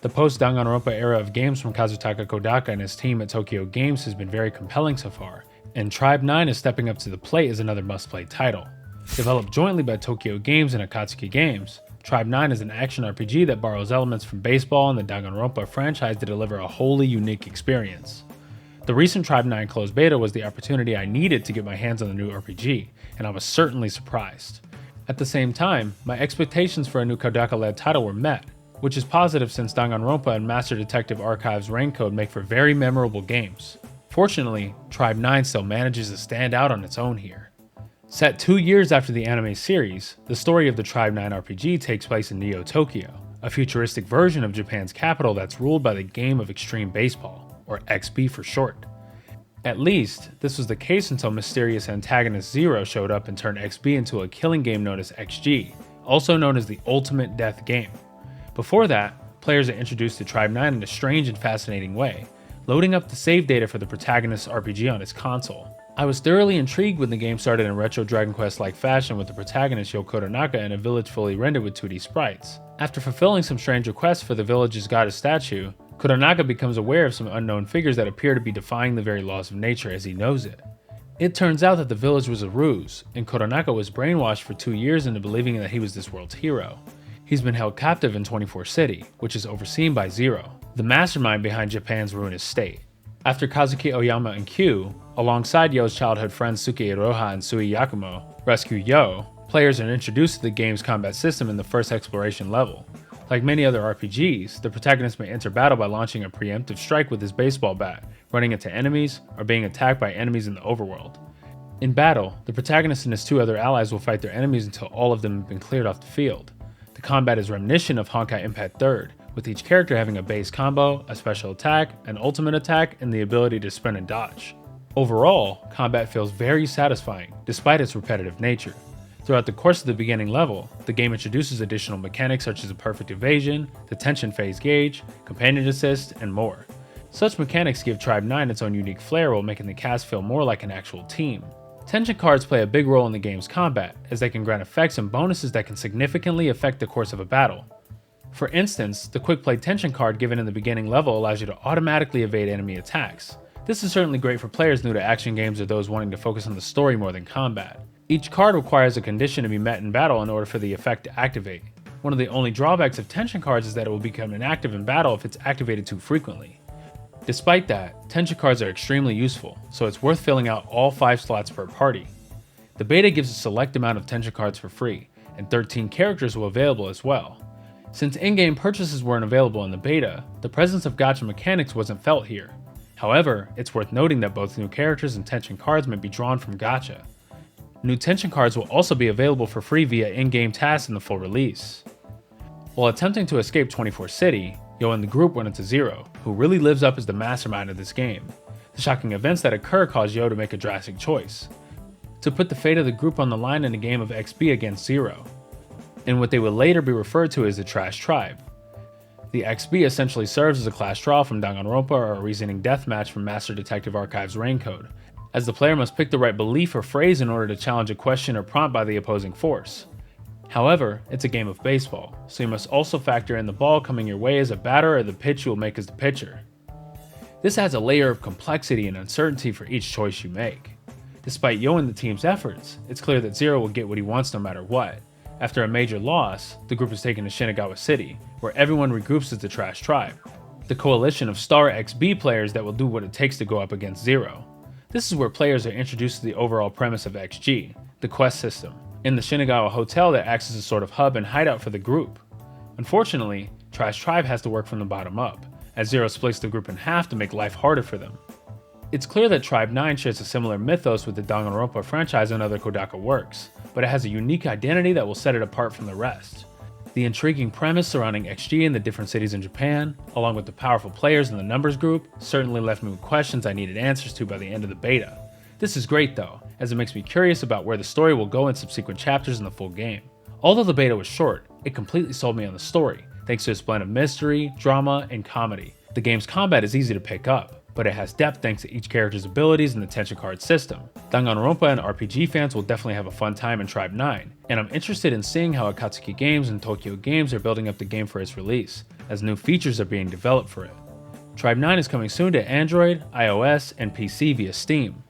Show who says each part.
Speaker 1: The post-Danganronpa era of games from Kazutaka Kodaka and his team at Tokyo Games has been very compelling so far, and Tribe 9 is stepping up to the plate as another must-play title. Developed jointly by Tokyo Games and Akatsuki Games, Tribe 9 is an action RPG that borrows elements from baseball and the Danganronpa franchise to deliver a wholly unique experience. The recent Tribe 9 closed beta was the opportunity I needed to get my hands on the new RPG, and I was certainly surprised. At the same time, my expectations for a new Kodaka-led title were met, which is positive since Danganronpa and Master Detective Archives Rain Code make for very memorable games. Fortunately, Tribe 9 still manages to stand out on its own here. Set 2 years after the anime series, the story of the Tribe 9 RPG takes place in Neo-Tokyo, a futuristic version of Japan's capital that's ruled by the game of extreme baseball, or XB for short. At least, this was the case until mysterious antagonist Zero showed up and turned XB into a killing game known as XG, also known as the Ultimate Death Game. Before that, players are introduced to Tribe 9 in a strange and fascinating way, loading up the save data for the protagonist's RPG on his console. I was thoroughly intrigued when the game started in retro Dragon Quest-like fashion with the protagonist Yo Koronaka in a village fully rendered with 2D sprites. After fulfilling some strange requests for the village's goddess statue, Koronaka becomes aware of some unknown figures that appear to be defying the very laws of nature as he knows it. It turns out that the village was a ruse, and Koronaka was brainwashed for 2 years into believing that he was this world's hero. He's been held captive in 24 City, which is overseen by Zero, the mastermind behind Japan's ruinous state. After Kazuki Oyama and Q, alongside Yo's childhood friends Suki Iroha and Sui Yakumo, rescue Yo, players are introduced to the game's combat system in the first exploration level. Like many other RPGs, the protagonist may enter battle by launching a preemptive strike with his baseball bat, running into enemies, or being attacked by enemies in the overworld. In battle, the protagonist and his 2 other allies will fight their enemies until all of them have been cleared off the field. The combat is reminiscent of Honkai Impact 3rd, with each character having a base combo, a special attack, an ultimate attack, and the ability to sprint and dodge. Overall, combat feels very satisfying, despite its repetitive nature. Throughout the course of the beginning level, the game introduces additional mechanics such as a perfect evasion, the tension phase gauge, companion assist, and more. Such mechanics give Tribe 9 its own unique flair while making the cast feel more like an actual team. Tension cards play a big role in the game's combat, as they can grant effects and bonuses that can significantly affect the course of a battle. For instance, the quick play tension card given in the beginning level allows you to automatically evade enemy attacks. This is certainly great for players new to action games or those wanting to focus on the story more than combat. Each card requires a condition to be met in battle in order for the effect to activate. One of the only drawbacks of tension cards is that it will become inactive in battle if it's activated too frequently. Despite that, tension cards are extremely useful, so it's worth filling out all 5 slots per party. The beta gives a select amount of tension cards for free, and 13 characters were available as well. Since in-game purchases weren't available in the beta, the presence of gacha mechanics wasn't felt here. However, it's worth noting that both new characters and tension cards may be drawn from gacha. New tension cards will also be available for free via in-game tasks in the full release. While attempting to escape 24 City, Yo and the group run into Zero, who really lives up as the mastermind of this game. The shocking events that occur cause Yo to make a drastic choice: to put the fate of the group on the line in a game of XB against Zero, in what they would later be referred to as the Trash Tribe. The XB essentially serves as a class trial from Danganronpa or a reasoning deathmatch from Master Detective Archives Rain Code, as the player must pick the right belief or phrase in order to challenge a question or prompt by the opposing force. However, it's a game of baseball, so you must also factor in the ball coming your way as a batter or the pitch you will make as the pitcher. This adds a layer of complexity and uncertainty for each choice you make. Despite Yo and the team's efforts, it's clear that Zero will get what he wants no matter what. After a major loss, the group is taken to Shinagawa City, where everyone regroups as the Trash Tribe, the coalition of star XB players that will do what it takes to go up against Zero. This is where players are introduced to the overall premise of XG, the quest system, in the Shinagawa Hotel that acts as a sort of hub and hideout for the group. Unfortunately, Trash Tribe has to work from the bottom up, as Zero splits the group in half to make life harder for them. It's clear that Tribe 9 shares a similar mythos with the Danganronpa franchise and other Kodaka works, but it has a unique identity that will set it apart from the rest. The intriguing premise surrounding XG in the different cities in Japan, along with the powerful players in the numbers group, certainly left me with questions I needed answers to by the end of the beta. This is great though, as it makes me curious about where the story will go in subsequent chapters in the full game. Although the beta was short, it completely sold me on the story, thanks to its blend of mystery, drama, and comedy. The game's combat is easy to pick up, but it has depth thanks to each character's abilities and the tension card system. Danganronpa and RPG fans will definitely have a fun time in Tribe 9, and I'm interested in seeing how Akatsuki Games and Tokyo Games are building up the game for its release, as new features are being developed for it. Tribe 9 is coming soon to Android, iOS, and PC via Steam.